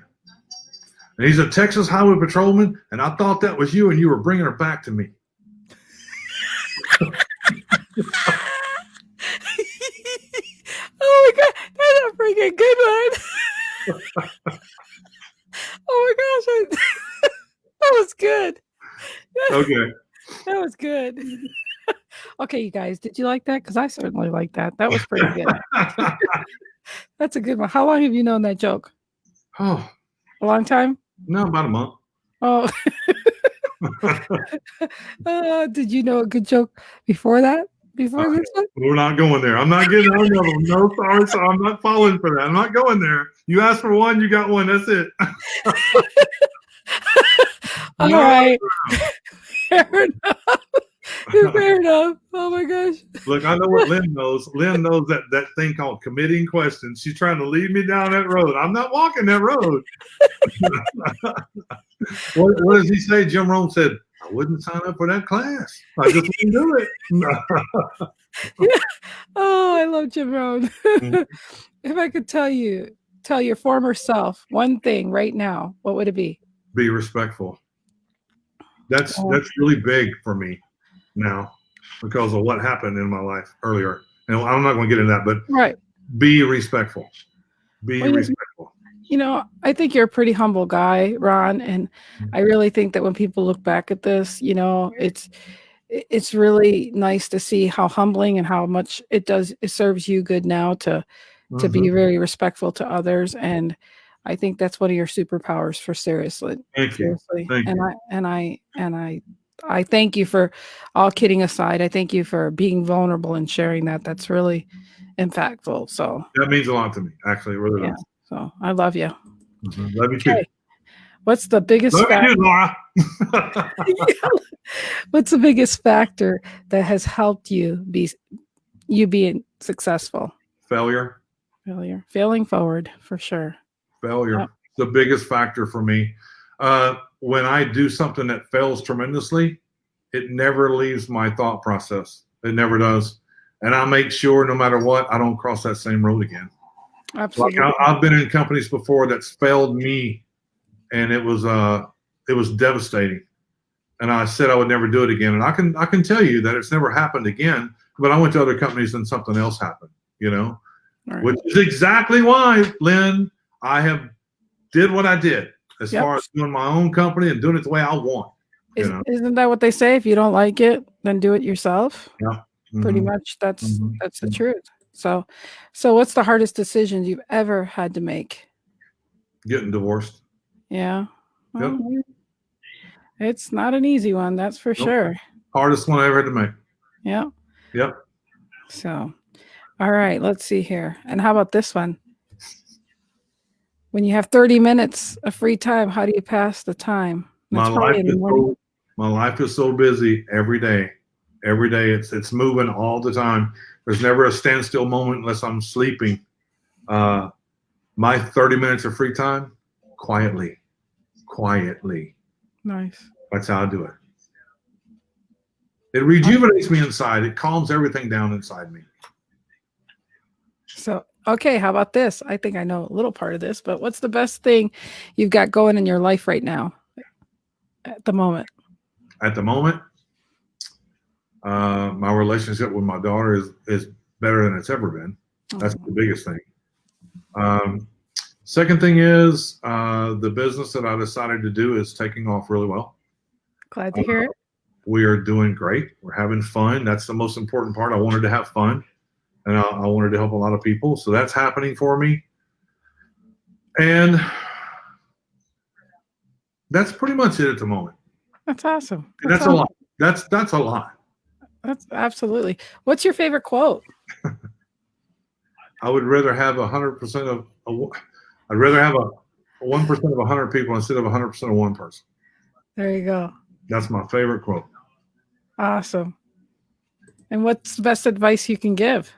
And he's a Texas highway patrolman, and I thought that was you, and you were bringing her back to me." Oh my God, that's a freaking good one. Oh my gosh, that was good. Okay. That was good. Okay, you guys, did you like that? Because I certainly like that. That was pretty good. That's a good one. How long have you known that joke? Oh, A long time? no, about a month. Oh. Did you know a good joke before that? Before this one? We're not going there. I'm not getting another one. No, sorry. So I'm not falling for that. I'm not going there. You asked for one, you got one. That's it. All right. Fair enough. Fair enough. Oh my gosh. Look, I know what Lynn knows. Lynn knows that thing called committing questions. She's trying to lead me down that road. I'm not walking that road. What does he say? Jim Rome said, "I wouldn't sign up for that class. I just wouldn't do it." Yeah. Oh, I love Jim Rohn. If I could tell your former self one thing right now, what would it be? Be respectful. That's really big for me now because of what happened in my life earlier. And I'm not going to get into that, but Right. Be respectful. Be respectful. You know, I think you're a pretty humble guy, Ron, and I really think that when people look back at this, you know, it's really nice to see how humbling and how much it serves you good now to be very respectful to others, and I think that's one of your superpowers for seriously. Thank you. Thank you. And I thank you for, all kidding aside, I thank you for being vulnerable and sharing that. That's really impactful. So that means a lot to me, actually. It really does. So I love you. Mm-hmm. Love you too. What's the biggest factor? You, Laura. What's the biggest factor that has helped you being successful? Failure. Failing forward, for sure. Failure. Yep. The biggest factor for me. When I do something that fails tremendously, it never leaves my thought process. It never does. And I make sure no matter what, I don't cross that same road again. Absolutely. Like I've been in companies before that's failed me, and it was devastating. And I said I would never do it again. And I can tell you that it's never happened again. But I went to other companies and something else happened. Right. Which is exactly why, Lynn, I have did what I did as far as doing my own company and doing it the way I want. Isn't that what they say? If you don't like it, then do it yourself. Yeah. Mm-hmm. Pretty much that's the truth. So what's the hardest decision you've ever had to make? Getting divorced. Yeah. Yep. Well, it's not an easy one, that's for sure. Hardest one I ever had to make. Yeah. Yep. So, all right, let's see here. And how about this one? When you have 30 minutes of free time, how do you pass the time? My life is so busy every day. Every day it's moving all the time. There's never a standstill moment unless I'm sleeping. My 30 minutes of free time, quietly. Nice. That's how I do it. It rejuvenates me inside. It calms everything down inside me. So, okay, how about this? I think I know a little part of this, but what's the best thing you've got going in your life right now at the moment? At the moment, my relationship with my daughter is better than it's ever been. That's the biggest thing. Second thing is the business that I decided to do is taking off really well. Glad to hear it. We are doing great. We're having fun. That's the most important part. I wanted to have fun, and I wanted to help a lot of people. So that's happening for me. And that's pretty much it at the moment. That's awesome. That's a lot. That's a lot. That's absolutely. What's your favorite quote? I would rather have 100% of. I'd rather have a 1% of 100 people instead of 100% of one person. There you go. That's my favorite quote. Awesome. And what's the best advice you can give?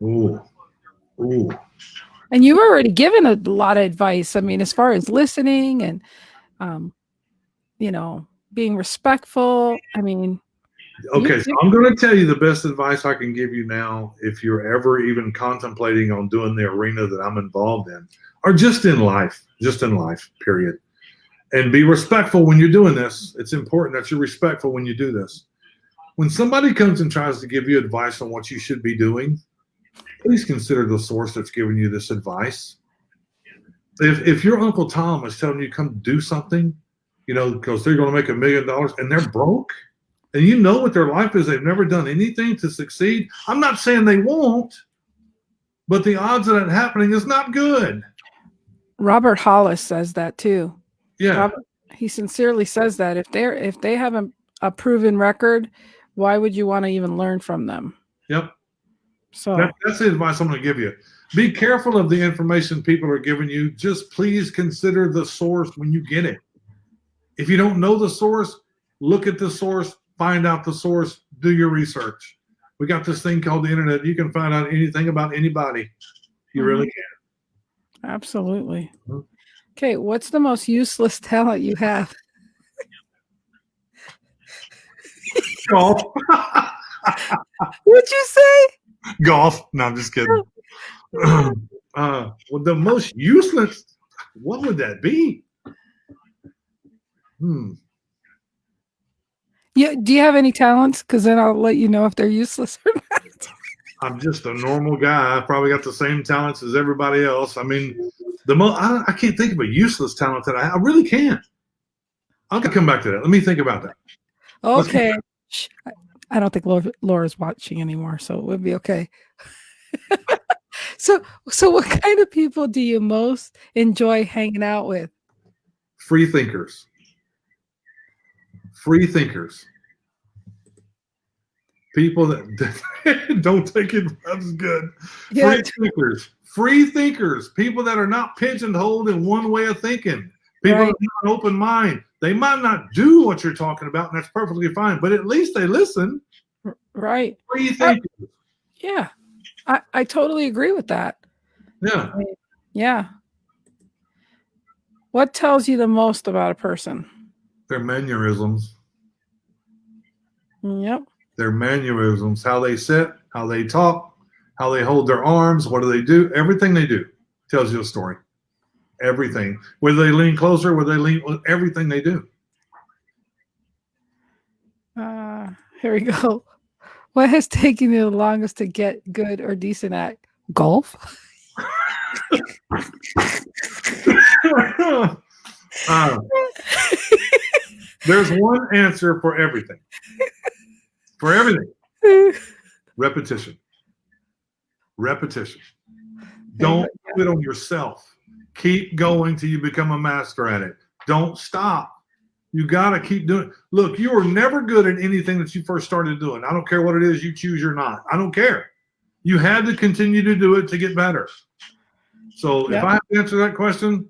Ooh. And you've already given a lot of advice. I mean, as far as listening and, being respectful. I mean. Okay, so I'm going to tell you the best advice I can give you now if you're ever even contemplating on doing the arena that I'm involved in, or just in life, period. And be respectful when you're doing this. It's important that you're respectful when you do this. When somebody comes and tries to give you advice on what you should be doing, please consider the source that's giving you this advice. If your Uncle Tom is telling you come do something, because they're going to make $1 million and they're broke, and you know what their life is, they've never done anything to succeed. I'm not saying they won't, but the odds of that happening is not good. Robert Hollis says that too. Yeah. He sincerely says that if they have a proven record, why would you want to even learn from them? Yep. So that's the advice I'm going to give you. Be careful of the information people are giving you. Just please consider the source when you get it. If you don't know the source, look at the source. Find out the source, do your research. We got this thing called the internet. You can find out anything about anybody. You really can. Absolutely. Okay, what's the most useless talent you have? Golf. What'd you say? Golf. No, I'm just kidding. Well, the most useless, what would that be? Do you have any talents? Because then I'll let you know if they're useless or not. I'm just a normal guy. I probably got the same talents as everybody else. I mean, I can't think of a useless talent that I really can't. I'll come back to that. Let me think about that. Okay. I don't think Laura's watching anymore, so it would be okay. So what kind of people do you most enjoy hanging out with? Free thinkers. People that don't take it. That's good. Yeah. Free thinkers. People that are not pigeonholed in one way of thinking. People that have an open mind. They might not do what you're talking about, and that's perfectly fine. But at least they listen. Right. Free thinkers. Yeah. I totally agree with that. Yeah. Yeah. What tells you the most about a person? Their mannerisms. Yep. Their mannerisms, how they sit, how they talk, how they hold their arms, what do they do? Everything they do tells you a story. Everything. Whether they lean closer, whether they lean, everything they do. Here we go. What has taken you the longest to get good or decent at? Golf? There's one answer for everything. For everything. Repetition. Repetition. Don't quit on yourself. Keep going till you become a master at it. Don't stop. You got to keep doing it. Look, you were never good at anything that you first started doing. I don't care what it is you choose or not. I don't care. You had to continue to do it to get better. So if I have to answer that question,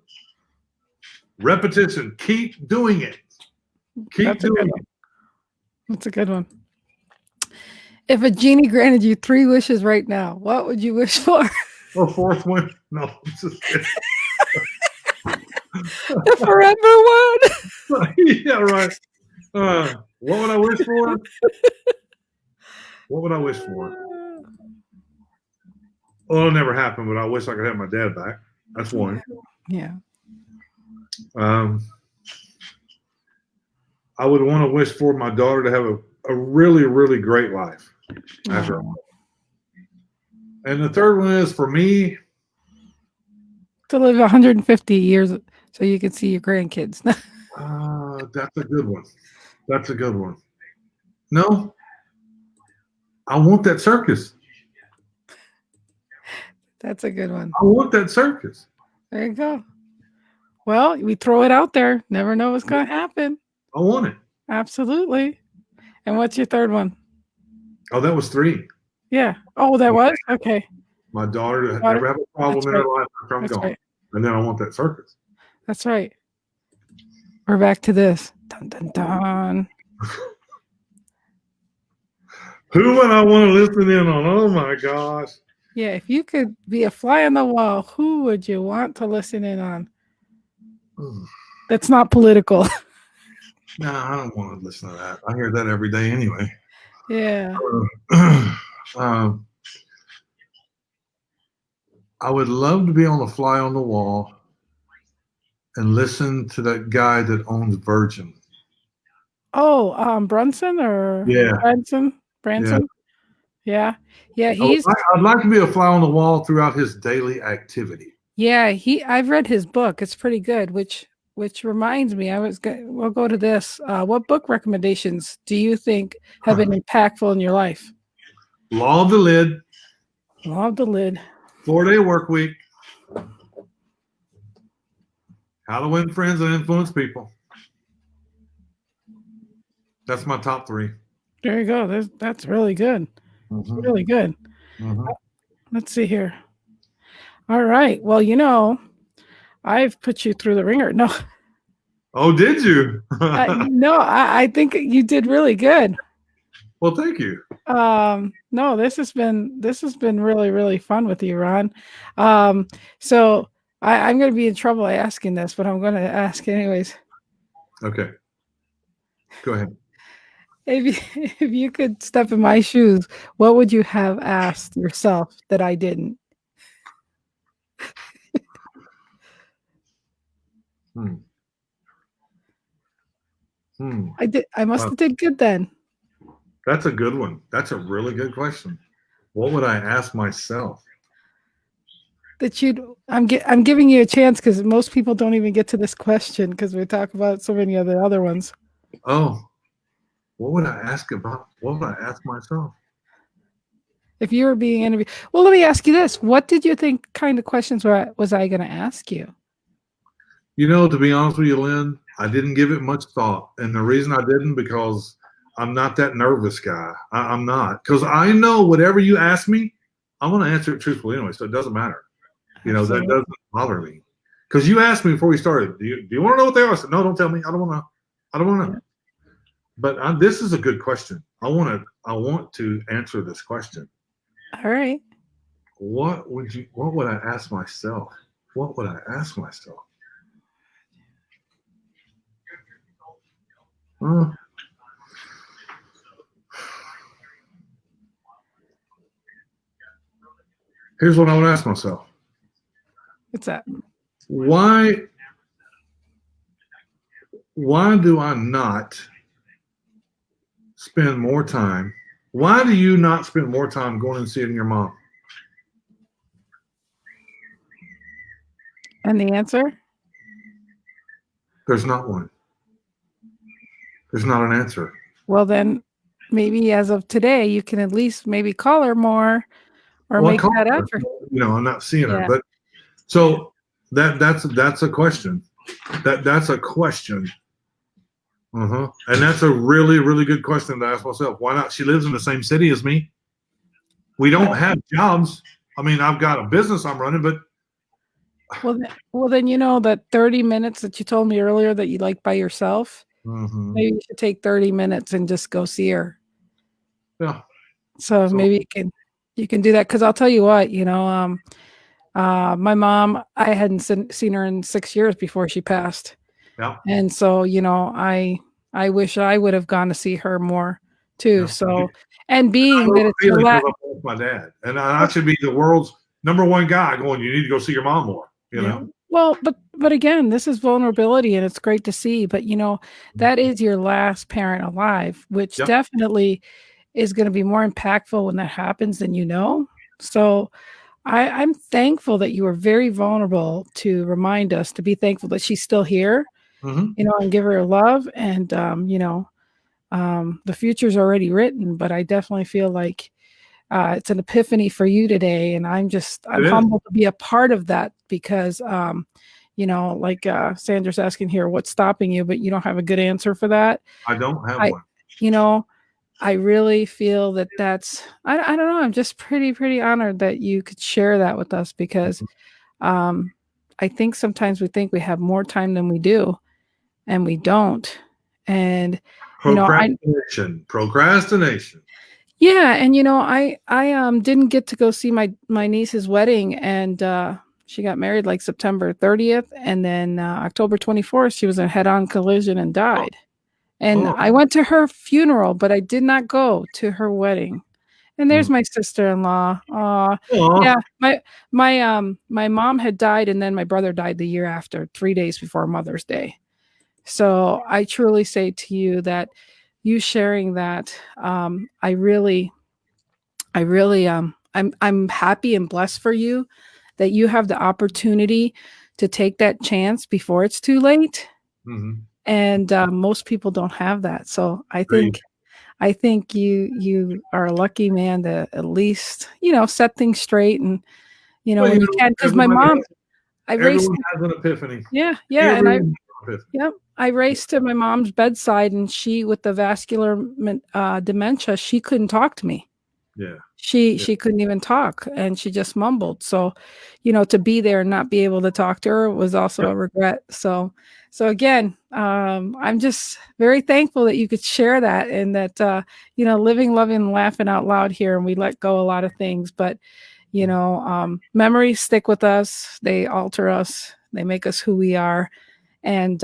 repetition. Keep doing it. Keep doing it. That's a good one. If a genie granted you 3 wishes right now, what would you wish for? A fourth one? No. Just The forever one. Yeah, right. What would I wish for? What would I wish for? Well, it'll never happen, but I wish I could have my dad back. That's one. Yeah. I would want to wish for my daughter to have a really, really great life after all. And the third one is for me to live 150 years so you can see your grandkids. That's a good one. That's a good one. No, I want that circus. That's a good one. I want that circus. There you go. Well, we throw it out there. Never know what's going to happen. I want it. Absolutely. And what's your third one? Oh, that was 3. Yeah. Oh, that was? Okay. My daughter to never have a problem in her life after I'm gone. Right. And then I want that circus. That's right. We're back to this. Dun, dun, dun. Who would I want to listen in on? Oh, my gosh. Yeah, if you could be a fly on the wall, who would you want to listen in on? That's not political. No, I don't want to listen to that. I hear that every day anyway. Yeah. I would love to be on the fly on the wall and listen to that guy that owns Virgin. Oh, Brunson or Branson? Yeah. He's. I'd like to be a fly on the wall throughout his daily activity. Yeah, I've read his book. It's pretty good. Which reminds me, we'll go to this. What book recommendations do you think have been impactful in your life? Law of the Lid. Law of the Lid. 4-Day Work Week. How to Win Friends and Influence People. That's my top 3. There you go. That's really good. Mm-hmm. Really good. Mm-hmm. Let's see here. All right. Well, I've put you through the ringer. No. Oh, did you? No, I think you did really good. Well, thank you. No, this has been really, really fun with you, Ron. So I'm going to be in trouble asking this, but I'm going to ask anyways. Okay. Go ahead. If you could step in my shoes, what would you have asked yourself that I didn't? I must have did good then. That's a good one. That's a really good question. What would I ask myself? I'm giving you a chance because most people don't even get to this question because we talk about so many of the other ones. Oh, what would I ask about? What would I ask myself? If you were being interviewed, well, let me ask you this: what did you think kind of questions was I going to ask you? To be honest with you, Lynn, I didn't give it much thought, and the reason I didn't because I'm not that nervous guy. I'm not, because I know whatever you ask me, I'm going to answer it truthfully anyway, so it doesn't matter. Absolutely. That doesn't bother me. Because you asked me before we started, do you want to know what they are? I said, no, don't tell me. I don't want to know. Yeah. But this is a good question. I want to answer this question. All right. What would I ask myself? What would I ask myself? Well, here's what I would ask myself. What's that? Why do I not spend more time? Why do you not spend more time going and seeing your mom? And the answer? There's not one. There's not an answer. Well, then maybe as of today, you can at least maybe call her more or Well, I make call that her, effort. I'm not seeing her, Yeah. but so that's a question. That's a question. And that's a really, really good question to ask myself. Why not? She lives in the same city as me. We don't have jobs. I mean, I've got a business I'm running, but Well, then that 30 minutes that you told me earlier that you like by yourself, maybe you should take 30 minutes and just go see her. yeah. So maybe you can do that, because I'll tell you what, my mom, I hadn't seen her in 6 years before she passed. Yeah. And so, I wish I would have gone to see her more too. Yeah. So, and being that it's feeling because I'm with my dad, and I should be the world's #1 guy going, you need to go see your mom more, you know? Well, but again, this is vulnerability and it's great to see, but that is your last parent alive, which Yep. definitely is going to be more impactful when that happens than So I'm thankful that you were very vulnerable to remind us to be thankful that she's still here, and give her love. And, the future's already written, but I definitely feel like it's an epiphany for you today. And I'm humbled to be a part of that, because, like Sandra's asking here, what's stopping you, but you don't have a good answer for that. I don't have one. I really feel that's, I don't know. I'm just pretty honored that you could share that with us, because I think sometimes we think we have more time than we do, and we don't. And, Procrastination. yeah. And, I didn't get to go see my niece's wedding, and she got married like September 30th. And then October 24th, she was in a head-on collision and died. And I went to her funeral, but I did not go to her wedding. And there's my sister-in-law. Yeah, my mom had died, and then my brother died the year after, 3 days before Mother's Day. So I truly say to you that you sharing that, I'm happy and blessed for you that you have the opportunity to take that chance before it's too late. And most people don't have that. So I think you are a lucky man to at least, set things straight, and, when you can. Because my mom, everyone has an epiphany. Yeah. And I raced to my mom's bedside, and she, with the vascular dementia, she couldn't talk to me. Yeah. She couldn't even talk, and she just mumbled. So, to be there and not be able to talk to her was also a regret. So again, I'm just very thankful that you could share that, and that, living, loving, laughing out loud here, and we let go a lot of things, but, memories stick with us. They alter us. They make us who we are. And,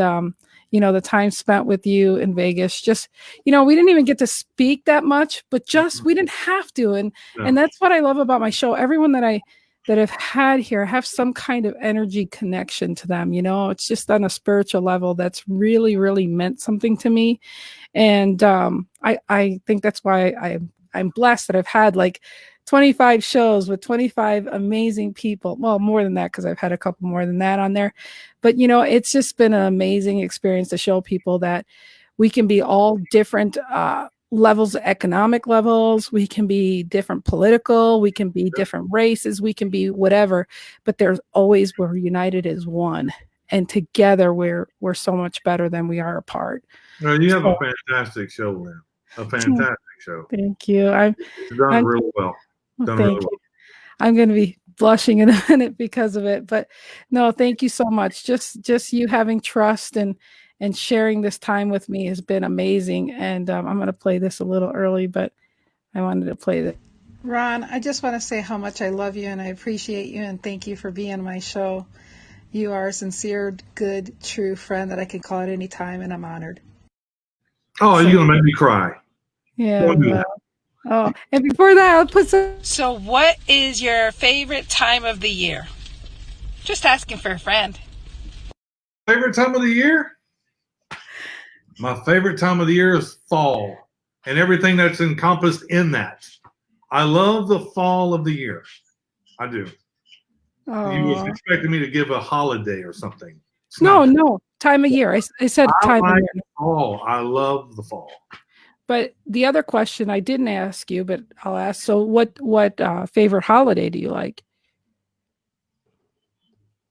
the time spent with you in Vegas, just, we didn't even get to speak that much, but we didn't have to. And that's what I love about my show. Everyone that I've had here, have some kind of energy connection to them. It's just on a spiritual level that's really, really meant something to me. And I think that's why I'm blessed that I've had like 25 shows with 25 amazing people. Well, more than that, because I've had a couple more than that on there. But, it's just been an amazing experience to show people that we can be all different levels, economic levels. We can be different political. We can be different races. We can be whatever. But we're united as one. And together we're so much better than we are apart. Well, you have a fantastic show, Lynn. A fantastic show. Thank you. You've done really well. Thank you. I'm going to be blushing in a minute because of it, but no, thank you so much. Just you having trust and sharing this time with me has been amazing. And I'm going to play this a little early, but I wanted to play that. Ron, I just want to say how much I love you and I appreciate you, and thank you for being on my show. You are a sincere, good, true friend that I can call at any time, and I'm honored. Oh, So- you're gonna make me cry. Yeah. Don't do Well, that. oh, and before that, I'll put some. So, what is your favorite time of the year? Just asking for a friend. Favorite time of the year? My favorite time of the year is fall and everything that's encompassed in that. I love the fall of the year. I do. You was Oh, expecting me to give a holiday or something. It's no, not. no, time of year. I said I time of like year. fall. I love the fall. But the other question I didn't ask you, but I'll ask. So, what favorite holiday do you like?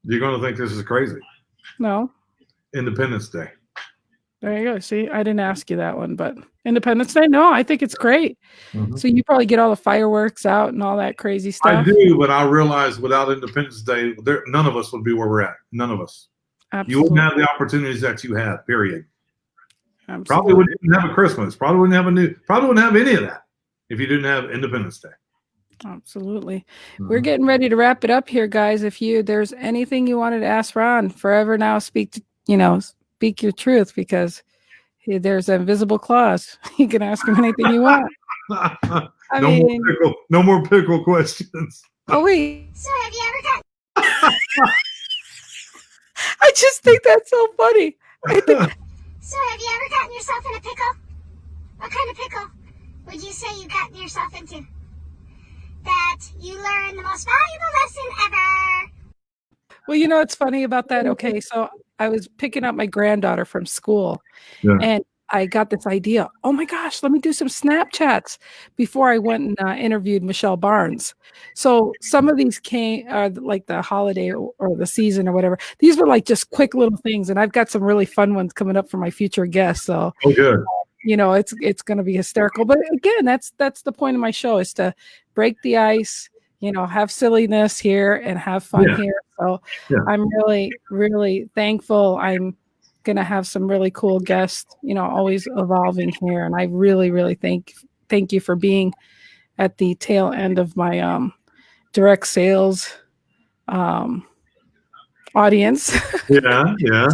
You're gonna think this is crazy. No, Independence Day. there you go. See, I didn't ask you that one, but Independence Day. No, I think it's great. Mhm. So you probably get all the fireworks out and all that crazy I stuff. do, but I realize without Independence Day, none of us would be where we're at. None of us. You Absolutely. wouldn't have the opportunities that you have. Period. Probably Absolutely. wouldn't even have a Christmas. Probably wouldn't have any of that if you didn't have Independence Day. Absolutely. Mhm. We're getting ready to wrap it up here, guys. If there's anything you wanted to ask Ron, forever now, speak your truth, because there's invisible clause. You can ask him anything you want. I mean, no more pickle questions. oh wait, So have you ever gotten I just think that's so funny. So have you ever gotten yourself in a pickle? What kind of pickle would you say you got yourself into? That you learned the most valuable lesson ever. Well, you know what's funny about that? Okay, so I was picking up my granddaughter from school, Yeah. and I got this idea. Oh my gosh, let me do some Snapchats before I went and interviewed Michelle Barnes. So some of these came like the holiday or the season or whatever. These were like just quick little things, and I've got some really fun ones coming up for my future guests. So Oh, good. it's going to be hysterical. But again, that's the point of my show, is to break the ice. Have silliness here and have fun Yeah. here. So Yeah. I'm really, really thankful. I'm going to have some really cool guests, always evolving here. And I really, really thank you for being at the tail end of my direct sales audience. Yeah. Yeah.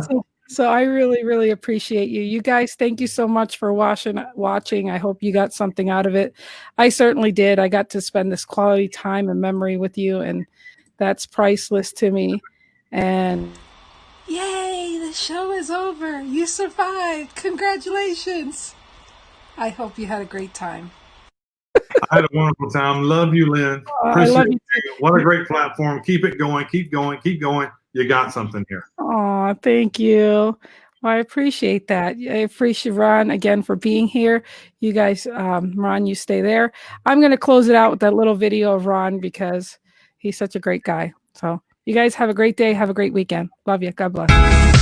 So I really, really appreciate you. You guys, thank you so much for watching. I hope you got something out of it. I certainly did. I got to spend this quality time and memory with you, and that's priceless to me. And Yay, the show is over. You survived. Congratulations. I hope you had a great time. I had a wonderful time. Love you, Lynn. I love you. What a great platform. Keep it going. Keep going. Keep going. You got something here. Oh, thank you. Well, I appreciate that. I appreciate Ron again for being here. You guys, Ron, you stay there. I'm going to close it out with that little video of Ron because he's such a great guy. So you guys have a great day. Have a great weekend. Love you. God bless.